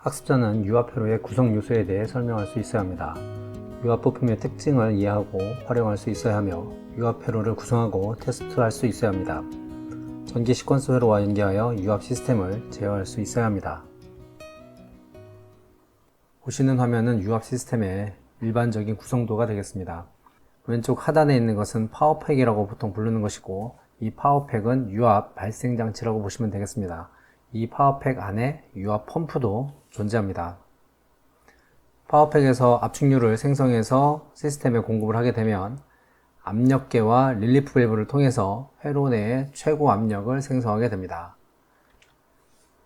학습자는 유압회로의 구성 요소에 대해 설명할 수 있어야 합니다. 유압 부품의 특징을 이해하고 활용할 수 있어야 하며 유압회로를 구성하고 테스트할 수 있어야 합니다. 전기 시퀀스 회로와 연계하여 유압 시스템을 제어할 수 있어야 합니다. 보시는 화면은 유압 시스템의 일반적인 구성도가 되겠습니다. 왼쪽 하단에 있는 것은 파워팩이라고 보통 부르는 것이고, 이 파워팩은 유압 발생 장치라고 보시면 되겠습니다. 이 파워팩 안에 유압 펌프도 존재합니다. 파워팩에서 압축유를 생성해서 시스템에 공급을 하게 되면 압력계와 릴리프 밸브를 통해서 회로 내에 최고 압력을 생성하게 됩니다.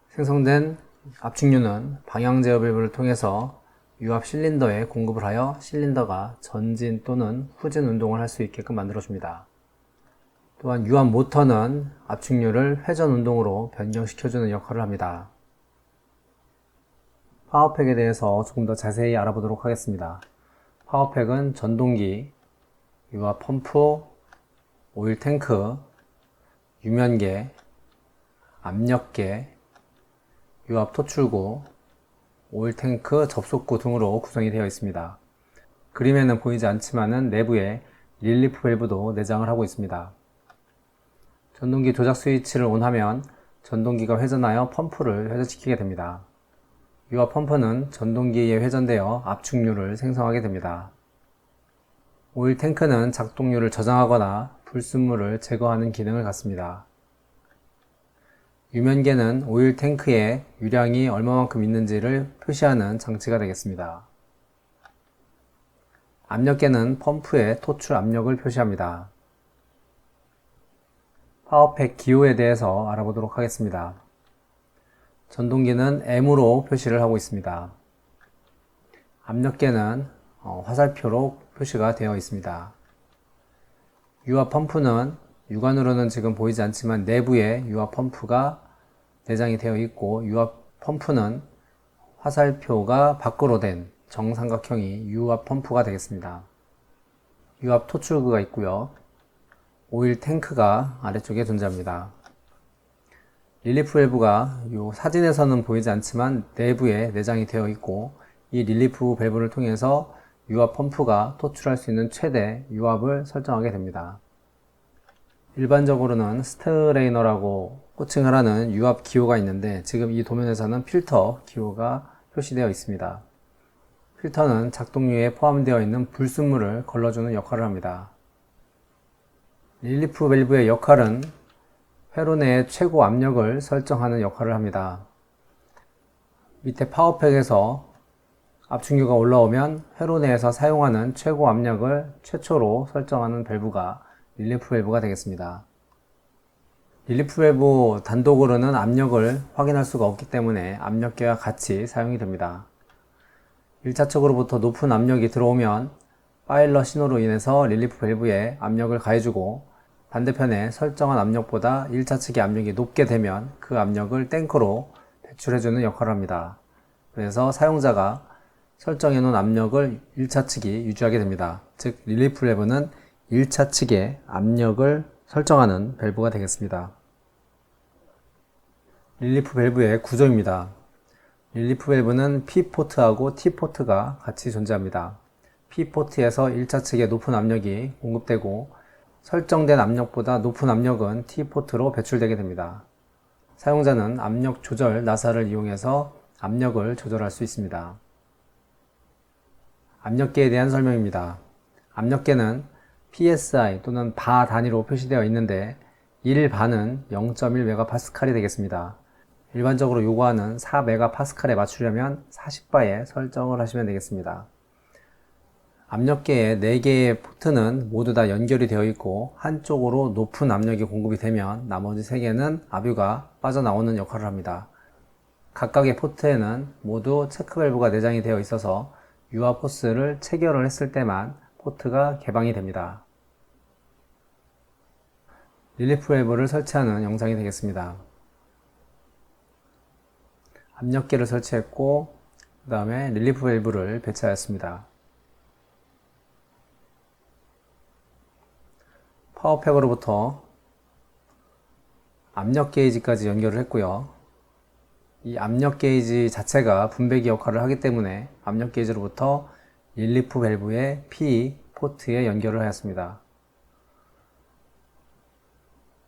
생성된 압축유는 방향 제어 밸브를 통해서 유압 실린더에 공급을 하여 실린더가 전진 또는 후진 운동을 할 수 있게끔 만들어줍니다. 또한 유압 모터는 압축유를 회전 운동으로 변경시켜주는 역할을 합니다. 파워팩에 대해서 조금 더 자세히 알아보도록 하겠습니다. 파워팩은 전동기, 유압 펌프, 오일 탱크, 유면계, 압력계, 유압 토출구, 오일 탱크 접속구 등으로 구성이 되어 있습니다. 그림에는 보이지 않지만은 내부에 릴리프 밸브도 내장을 하고 있습니다. 전동기 조작 스위치를 온하면 전동기가 회전하여 펌프를 회전시키게 됩니다. 유압 펌프는 전동기에 회전되어 압축유를 생성하게 됩니다. 오일 탱크는 작동률을 저장하거나 불순물을 제거하는 기능을 갖습니다. 유면계는 오일 탱크에 유량이 얼마만큼 있는지를 표시하는 장치가 되겠습니다. 압력계는 펌프의 토출 압력을 표시합니다. 파워팩 기호에 대해서 알아보도록 하겠습니다. 전동기는 M으로 표시를 하고 있습니다. 압력계는 화살표로 표시가 되어 있습니다. 유압 펌프는 육안으로는 지금 보이지 않지만 내부에 유압 펌프가 내장이 되어 있고, 유압 펌프는 화살표가 밖으로 된 정삼각형이 유압 펌프가 되겠습니다. 유압 토출구가 있고요. 오일 탱크가 아래쪽에 존재합니다. 릴리프 밸브가 이 사진에서는 보이지 않지만 내부에 내장이 되어 있고, 이 릴리프 밸브를 통해서 유압 펌프가 토출할 수 있는 최대 유압을 설정하게 됩니다. 일반적으로는 스트레이너라고 호칭을 하는 유압 기호가 있는데, 지금 이 도면에서는 필터 기호가 표시되어 있습니다. 필터는 작동유에 포함되어 있는 불순물을 걸러주는 역할을 합니다. 릴리프 밸브의 역할은 회로 내의 최고 압력을 설정하는 역할을 합니다. 밑에 파워팩에서 압축유가 올라오면 회로 내에서 사용하는 최고 압력을 최초로 설정하는 밸브가 릴리프 밸브가 되겠습니다. 릴리프 밸브 단독으로는 압력을 확인할 수가 없기 때문에 압력계와 같이 사용이 됩니다. 1차측으로부터 높은 압력이 들어오면 파일럿 신호로 인해서 릴리프 밸브에 압력을 가해주고, 반대편에 설정한 압력보다 1차 측의 압력이 높게 되면 그 압력을 탱크로 배출해주는 역할을 합니다. 그래서 사용자가 설정해 놓은 압력을 1차 측이 유지하게 됩니다. 즉, 릴리프 밸브는 1차 측의 압력을 설정하는 밸브가 되겠습니다. 릴리프 밸브의 구조입니다. 릴리프 밸브는 P포트하고 T포트가 같이 존재합니다. P포트에서 1차 측에 높은 압력이 공급되고, 설정된 압력보다 높은 압력은 T포트로 배출되게 됩니다. 사용자는 압력 조절 나사를 이용해서 압력을 조절할 수 있습니다. 압력계에 대한 설명입니다. 압력계는 PSI 또는 바 단위로 표시되어 있는데, 1바는 0.1MPa이 되겠습니다. 일반적으로 요구하는 4MPa에 맞추려면 40바에 설정을 하시면 되겠습니다. 압력계의 4개의 포트는 모두 다 연결이 되어 있고, 한쪽으로 높은 압력이 공급이 되면 나머지 3개는 압유가 빠져나오는 역할을 합니다. 각각의 포트에는 모두 체크 밸브가 내장이 되어 있어서 유압 호스를 체결을 했을 때만 포트가 개방이 됩니다. 릴리프 밸브를 설치하는 영상이 되겠습니다. 압력계를 설치했고, 그 다음에 릴리프 밸브를 배치하였습니다. 파워팩으로부터 압력 게이지까지 연결을 했고요. 이 압력 게이지 자체가 분배기 역할을 하기 때문에 압력 게이지로부터 릴리프 밸브의 P 포트에 연결을 하였습니다.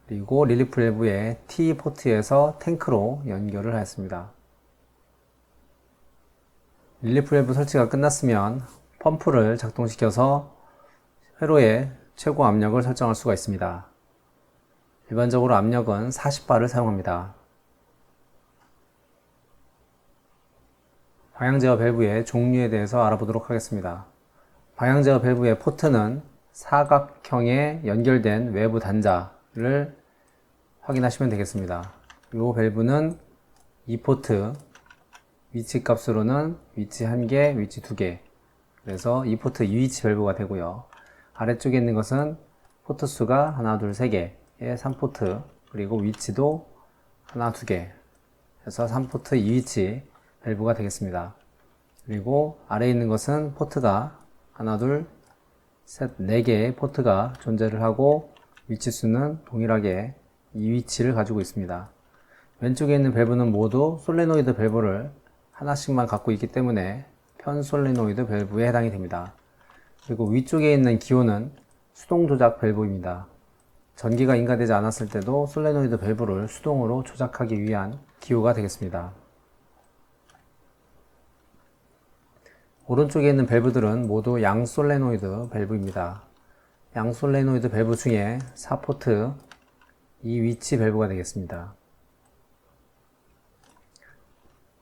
그리고 릴리프 밸브의 T 포트에서 탱크로 연결을 하였습니다. 릴리프 밸브 설치가 끝났으면 펌프를 작동시켜서 회로의 최고 압력을 설정할 수가 있습니다. 일반적으로 압력은 40바를 사용합니다. 방향제어 밸브의 종류에 대해서 알아보도록 하겠습니다. 방향제어 밸브의 포트는 사각형에 연결된 외부 단자를 확인하시면 되겠습니다. 이 밸브는 이 포트, 위치 값으로는 위치 1개, 위치 2개, 그래서 이 포트 2위치 밸브가 되고요. 아래쪽에 있는 것은 포트 수가 하나, 둘, 3개의 3포트, 그리고 위치도 하나, 2개, 그래서 3포트 2위치 밸브가 되겠습니다. 그리고 아래에 있는 것은 포트가 하나, 둘, 셋, 4개의 포트가 존재를 하고 위치 수는 동일하게 2위치를 가지고 있습니다. 왼쪽에 있는 밸브는 모두 솔레노이드 밸브를 하나씩만 갖고 있기 때문에 편 솔레노이드 밸브에 해당이 됩니다. 그리고 위쪽에 있는 기호는 수동 조작 밸브입니다. 전기가 인가되지 않았을 때도 솔레노이드 밸브를 수동으로 조작하기 위한 기호가 되겠습니다. 오른쪽에 있는 밸브들은 모두 양솔레노이드 밸브입니다. 양솔레노이드 밸브 중에 4포트 이 위치 밸브가 되겠습니다.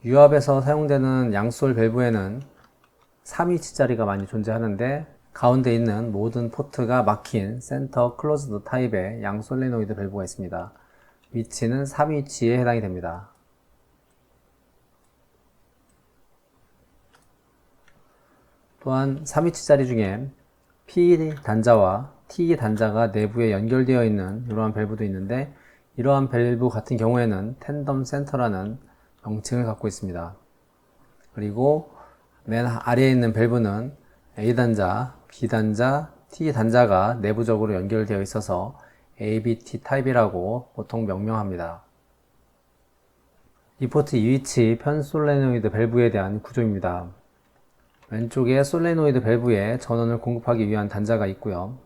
유압에서 사용되는 양솔 밸브에는 3위치짜리가 많이 존재하는데 가운데 있는 모든 포트가 막힌 센터 클로즈드 타입의 양솔레노이드 밸브가 있습니다. 위치는 3위치에 해당이 됩니다. 또한 3위치짜리 중에 P 단자와 T 단자가 내부에 연결되어 있는 이러한 밸브도 있는데 이러한 밸브 같은 경우에는 텐덤 센터라는 명칭을 갖고 있습니다. 그리고 맨 아래에 있는 밸브는 A 단자, B 단자, T 단자가 내부적으로 연결되어 있어서 ABT 타입이라고 보통 명명합니다. 이 포트 2위치 편 솔레노이드 밸브에 대한 구조입니다. 왼쪽에 솔레노이드 밸브에 전원을 공급하기 위한 단자가 있고요.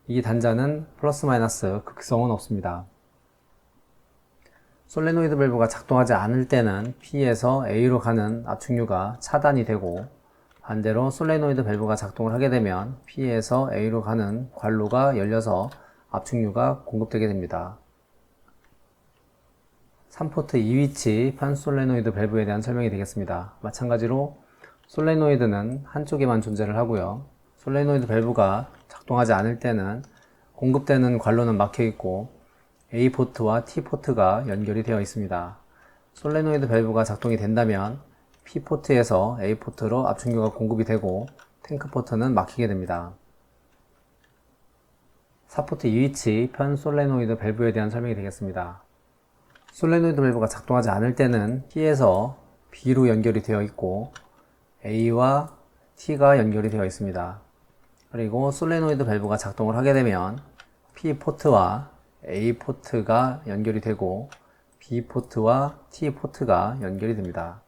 이 단자는 플러스 마이너스 극성은 없습니다. 솔레노이드 밸브가 작동하지 않을 때는 P에서 A로 가는 압축유가 차단이 되고 반대로 솔레노이드 밸브가 작동을 하게 되면 P에서 A로 가는 관로가 열려서 압축유가 공급되게 됩니다. 3포트 2위치 편 솔레노이드 밸브에 대한 설명이 되겠습니다. 마찬가지로 솔레노이드는 한쪽에만 존재를 하고요. 솔레노이드 밸브가 작동하지 않을 때는 공급되는 관로는 막혀 있고 A포트와 T포트가 연결이 되어 있습니다. 솔레노이드 밸브가 작동이 된다면 P포트에서 A포트로 압축유가 공급이 되고 탱크포트는 막히게 됩니다. 4포트 2위치 편 솔레노이드 밸브에 대한 설명이 되겠습니다. 솔레노이드 밸브가 작동하지 않을 때는 P에서 B로 연결이 되어 있고 A와 T가 연결이 되어 있습니다. 그리고 솔레노이드 밸브가 작동을 하게 되면 P포트와 A포트가 연결이 되고 B포트와 T포트가 연결이 됩니다.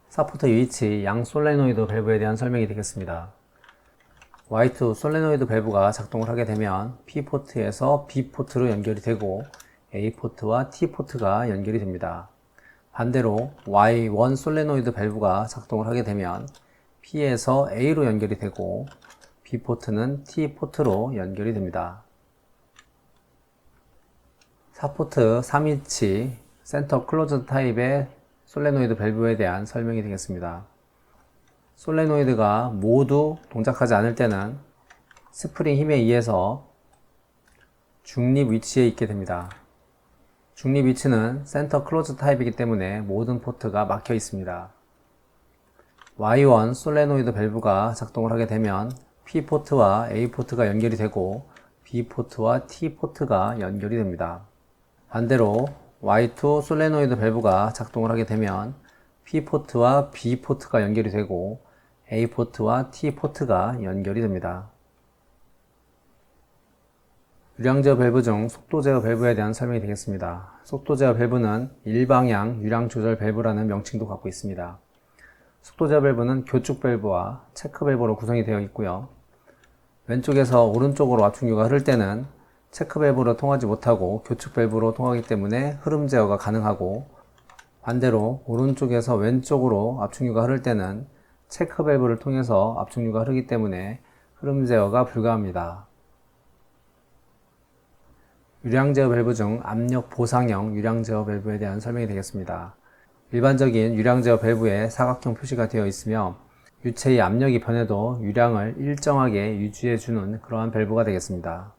4포트 2위치 양 솔레노이드 밸브에 대한 설명이 되겠습니다. Y2 솔레노이드 밸브가 작동을 하게 되면 P포트에서 B포트로 연결이 되고 A포트와 T포트가 연결이 됩니다. 반대로 Y1 솔레노이드 밸브가 작동을 하게 되면 P에서 A로 연결이 되고 B포트는 T포트로 연결이 됩니다. 4포트 3위치 센터 클로즈드 타입의 솔레노이드 밸브에 대한 설명이 되겠습니다. 솔레노이드가 모두 동작하지 않을 때는 스프링 힘에 의해서 중립 위치에 있게 됩니다. 중립 위치는 센터 클로즈 타입이기 때문에 모든 포트가 막혀 있습니다. Y1 솔레노이드 밸브가 작동을 하게 되면 P포트와 A포트가 연결이 되고 B포트와 T포트가 연결이 됩니다. 반대로 Y2 솔레노이드 밸브가 작동을 하게 되면 P포트와 B포트가 연결이 되고 A포트와 T포트가 연결이 됩니다. 유량 제어 밸브 중 속도 제어 밸브에 대한 설명이 되겠습니다. 속도 제어 밸브는 일방향 유량 조절 밸브라는 명칭도 갖고 있습니다. 속도 제어 밸브는 교축 밸브와 체크 밸브로 구성이 되어 있고요. 왼쪽에서 오른쪽으로 압축유가 흐를 때는 체크 밸브로 통하지 못하고 교축 밸브로 통하기 때문에 흐름 제어가 가능하고, 반대로 오른쪽에서 왼쪽으로 압축유가 흐를 때는 체크 밸브를 통해서 압축유가 흐르기 때문에 흐름 제어가 불가합니다. 유량 제어 밸브 중 압력 보상형 유량 제어 밸브에 대한 설명이 되겠습니다. 일반적인 유량 제어 밸브에 사각형 표시가 되어 있으며 유체의 압력이 변해도 유량을 일정하게 유지해주는 그러한 밸브가 되겠습니다.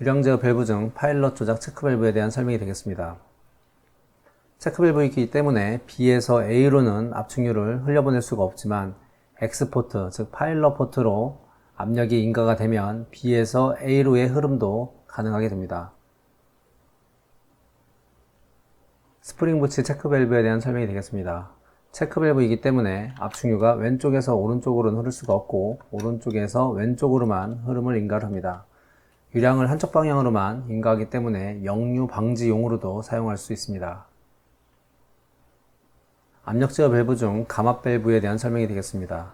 유량 제어 밸브 중 파일럿 조작 체크 밸브에 대한 설명이 되겠습니다. 체크 밸브이기 때문에 B에서 A로는 압축유를 흘려보낼 수가 없지만 X포트, 즉 파일럿 포트로 압력이 인가가 되면 B에서 A로의 흐름도 가능하게 됩니다. 스프링 부츠 체크 밸브에 대한 설명이 되겠습니다. 체크 밸브이기 때문에 압축유가 왼쪽에서 오른쪽으로는 흐를 수가 없고 오른쪽에서 왼쪽으로만 흐름을 인가를 합니다. 유량을 한쪽 방향으로만 인가하기 때문에 역류 방지용으로도 사용할 수 있습니다. 압력 제어 밸브 중 감압 밸브에 대한 설명이 되겠습니다.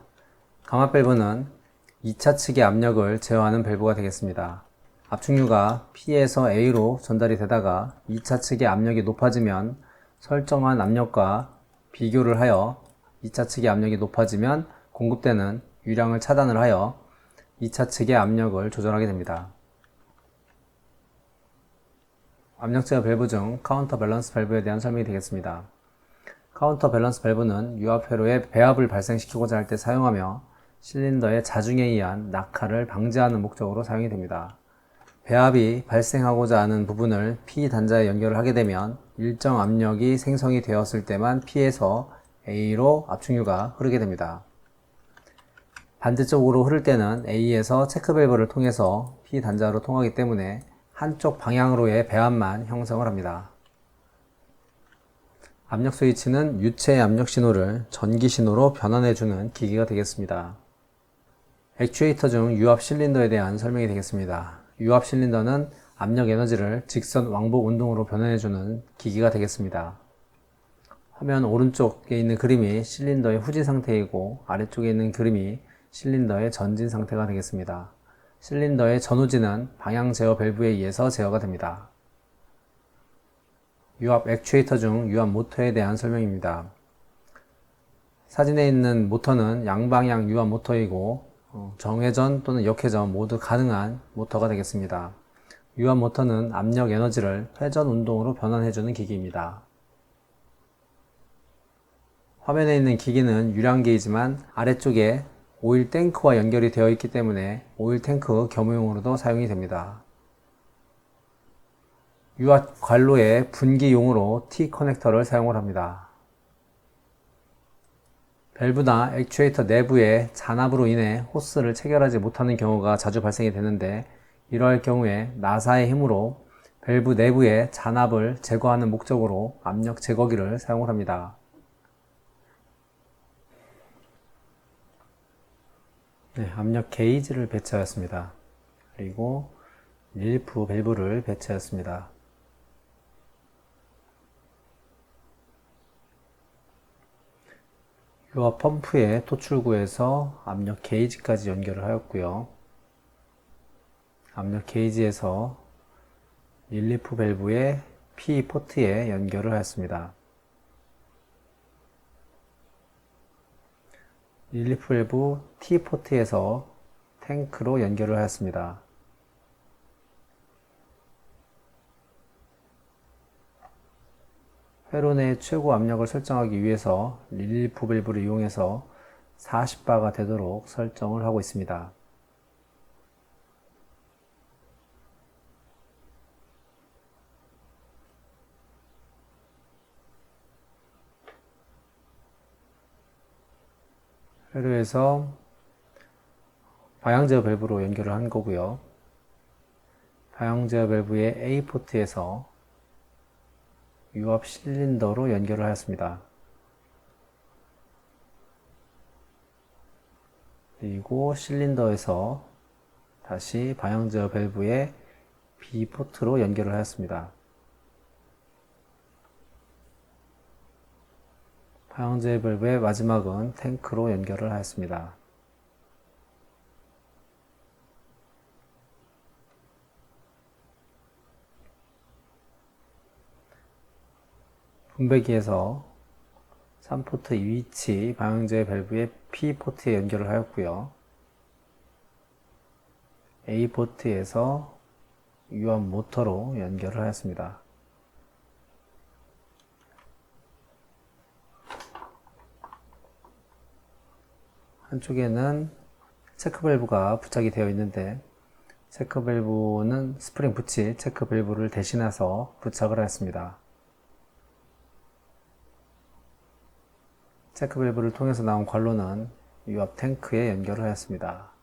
감압 밸브는 2차 측의 압력을 제어하는 밸브가 되겠습니다. 압축유가 P에서 A로 전달이 되다가 2차 측의 압력이 높아지면 설정한 압력과 비교를 하여 2차 측의 압력이 높아지면 공급되는 유량을 차단을 하여 2차 측의 압력을 조절하게 됩니다. 압력 제어 밸브 중 카운터 밸런스 밸브에 대한 설명이 되겠습니다. 카운터 밸런스 밸브는 유압 회로에 배압을 발생시키고자 할 때 사용하며 실린더의 자중에 의한 낙하를 방지하는 목적으로 사용이 됩니다. 배압이 발생하고자 하는 부분을 P 단자에 연결을 하게 되면 일정 압력이 생성이 되었을 때만 P에서 A로 압축유가 흐르게 됩니다. 반대쪽으로 흐를 때는 A에서 체크 밸브를 통해서 P 단자로 통하기 때문에 한쪽 방향으로의 배압만 형성을 합니다. 압력 스위치는 유체의 압력 신호를 전기 신호로 변환해주는 기기가 되겠습니다. 액추에이터 중 유압 실린더에 대한 설명이 되겠습니다. 유압 실린더는 압력 에너지를 직선 왕복 운동으로 변환해주는 기기가 되겠습니다. 화면 오른쪽에 있는 그림이 실린더의 후진 상태이고 아래쪽에 있는 그림이 실린더의 전진 상태가 되겠습니다. 실린더의 전후진은 방향 제어 밸브에 의해서 제어가 됩니다. 유압 액추에이터 중 유압 모터에 대한 설명입니다. 사진에 있는 모터는 양방향 유압 모터이고 정회전 또는 역회전 모두 가능한 모터가 되겠습니다. 유압 모터는 압력 에너지를 회전 운동으로 변환해주는 기기입니다. 화면에 있는 기기는 유량 계이지만 아래쪽에 오일 탱크와 연결이 되어 있기 때문에 오일 탱크 겸용으로도 사용이 됩니다. 유압 관로의 분기용으로 T 커넥터를 사용을 합니다. 밸브나 액추에이터 내부에 잔압으로 인해 호스를 체결하지 못하는 경우가 자주 발생이 되는데, 이러할 경우에 나사의 힘으로 밸브 내부의 잔압을 제거하는 목적으로 압력 제거기를 사용을 합니다. 압력 게이지를 배치하였습니다. 그리고 릴프 밸브를 배치하였습니다. 유압 펌프의 토출구에서 압력 게이지까지 연결을 하였고요. 압력 게이지에서 릴리프 밸브의 P 포트에 연결을 하였습니다. 릴리프 밸브 T 포트에서 탱크로 연결을 하였습니다. 회로 내 최고 압력을 설정하기 위해서 릴리프 밸브를 이용해서 40바가 되도록 설정을 하고 있습니다. 회로에서 방향제어 밸브로 연결을 한 거고요. 방향제어 밸브의 A 포트에서 유압 실린더로 연결을 하였습니다. 그리고 실린더에서 다시 방향 제어 밸브의 B 포트로 연결을 하였습니다. 방향 제어 밸브의 마지막은 탱크로 연결을 하였습니다. 분배기에서 3포트 위치 방향 제어 밸브의 P 포트에 연결을 하였고요. A 포트에서 유압 모터로 연결을 하였습니다. 한쪽에는 체크 밸브가 부착이 되어 있는데 체크 밸브는 스프링 붙일 체크 밸브를 대신해서 부착을 하였습니다. 체크 밸브를 통해서 나온 관로는 유압 탱크에 연결을 하였습니다.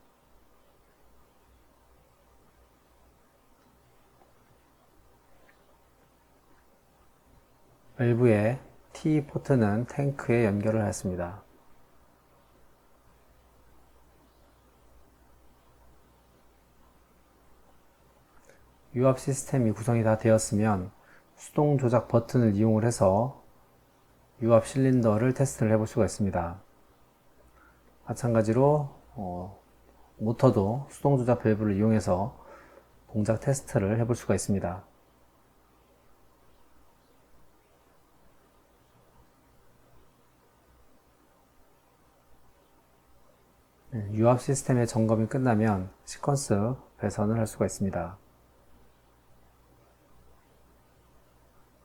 밸브의 T 포트는 탱크에 연결을 하였습니다. 유압 시스템이 구성이 다 되었으면 수동 조작 버튼을 이용을 해서 유압 실린더를 테스트를 해볼 수가 있습니다. 마찬가지로 모터도 수동 조작 밸브를 이용해서 동작 테스트를 해볼 수가 있습니다. 유압 시스템의 점검이 끝나면 시퀀스 배선을 할 수가 있습니다.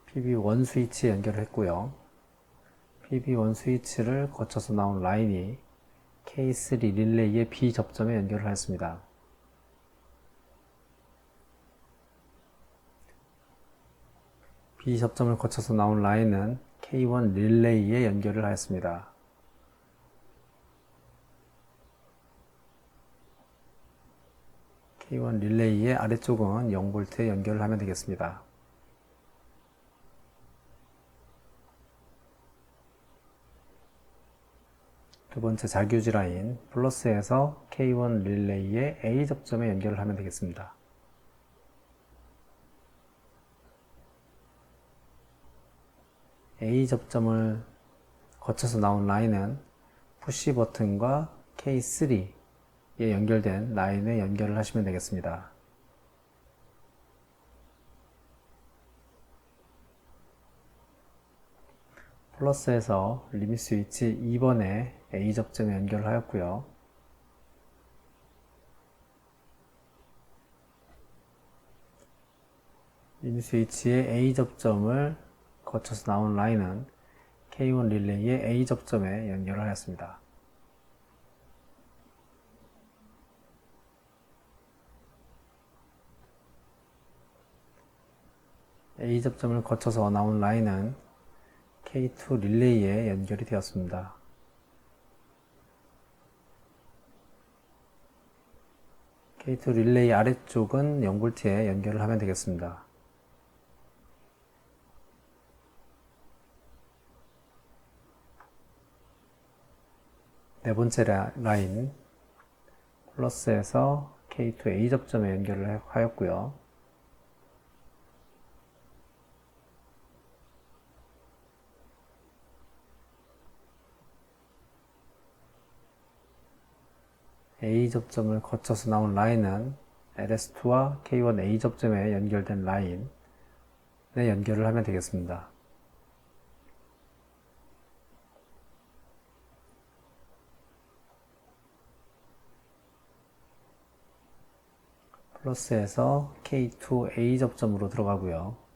PB1 스위치에 연결을 했고요. PB1 스위치를 거쳐서 나온 라인이 K3 릴레이의 B 접점에 연결을 하였습니다. B 접점을 거쳐서 나온 라인은 K1 릴레이에 연결을 하였습니다. K1 릴레이의 아래쪽은 0V에 연결을 하면 되겠습니다. 두 번째 자규지 라인 플러스에서 K1 릴레이의 A 접점에 연결을 하면 되겠습니다. A 접점을 거쳐서 나온 라인은 푸시 버튼과 K3에 연결된 라인에 연결을 하시면 되겠습니다. 플러스에서 리밋 스위치 2번에 A 접점에 연결을 하였고요. 리밋 스위치의 A 접점을 거쳐서 나온 라인은 K1 릴레이의 A 접점에 연결을 하였습니다. A 접점을 거쳐서 나온 라인은 K2 릴레이에 연결이 되었습니다. K2 릴레이 아래쪽은 0V에 연결을 하면 되겠습니다. 네 번째 라인 플러스에서 K2 A 접점에 연결을 하였고요. A 접점을 거쳐서 나온 라인은 LS2와 K1 A 접점에 연결된 라인에 연결을 하면 되겠습니다. 플러스에서 K2 A 접점으로 들어가고요.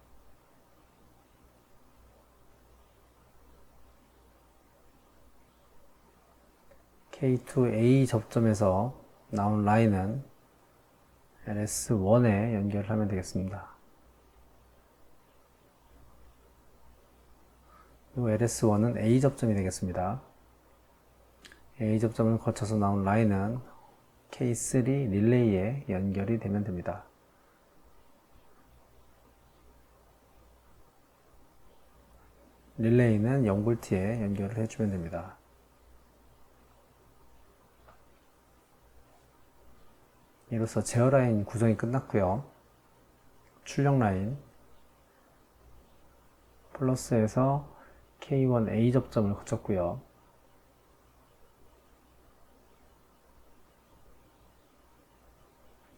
K2 A 접점에서 나온 라인은 LS1에 연결을 하면 되겠습니다. 그리고 LS1은 A 접점이 되겠습니다. A 접점을 거쳐서 나온 라인은 K3 릴레이에 연결이 되면 됩니다. 릴레이는 0V에 연결을 해주면 됩니다. 이로써 제어 라인 구성이 끝났고요. 출력 라인 플러스에서 K1A 접점을 거쳤고요.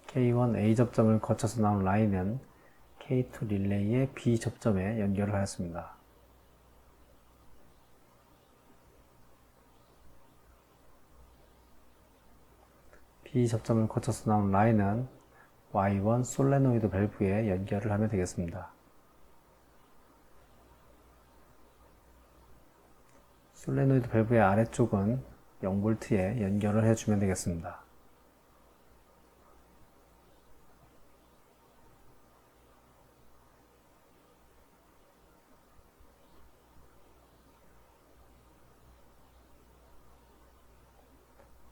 K1A 접점을 거쳐서 나온 라인은 K2 릴레이의 B 접점에 연결을 하였습니다. B 접점을 거쳐서 나온 라인은 Y1 솔레노이드 밸브에 연결을 하면 되겠습니다. 솔레노이드 밸브의 아래쪽은 0V에 연결을 해주면 되겠습니다.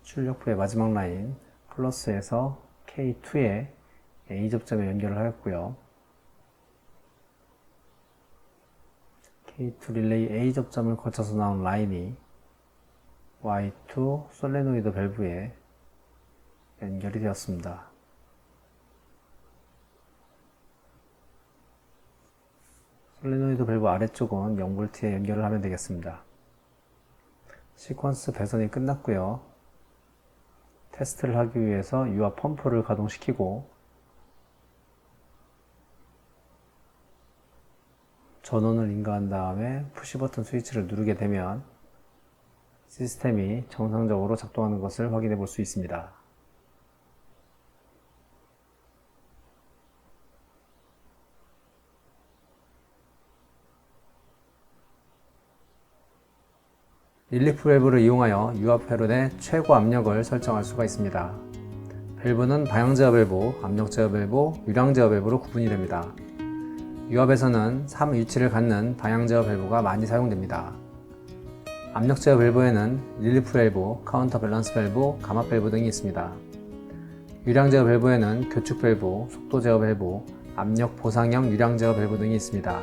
출력부의 마지막 라인 플러스에서 K2에 A 접점에 연결을 하였고요. K2 릴레이 A 접점을 거쳐서 나온 라인이 Y2 솔레노이드 밸브에 연결이 되었습니다. 솔레노이드 밸브 아래쪽은 0V에 연결을 하면 되겠습니다. 시퀀스 배선이 끝났고요. 테스트를 하기 위해서 유압 펌프를 가동시키고 전원을 인가한 다음에 푸시 버튼 스위치를 누르게 되면 시스템이 정상적으로 작동하는 것을 확인해 볼 수 있습니다. 릴리프 밸브를 이용하여 유압 회로의 최고 압력을 설정할 수가 있습니다. 밸브는 방향 제어 밸브, 압력 제어 밸브, 유량 제어 밸브로 구분이 됩니다. 유압에서는 3위치를 갖는 방향 제어 밸브가 많이 사용됩니다. 압력 제어 밸브에는 릴리프 밸브, 카운터 밸런스 밸브, 감압 밸브 등이 있습니다. 유량 제어 밸브에는 교축 밸브, 속도 제어 밸브, 압력 보상형 유량 제어 밸브 등이 있습니다.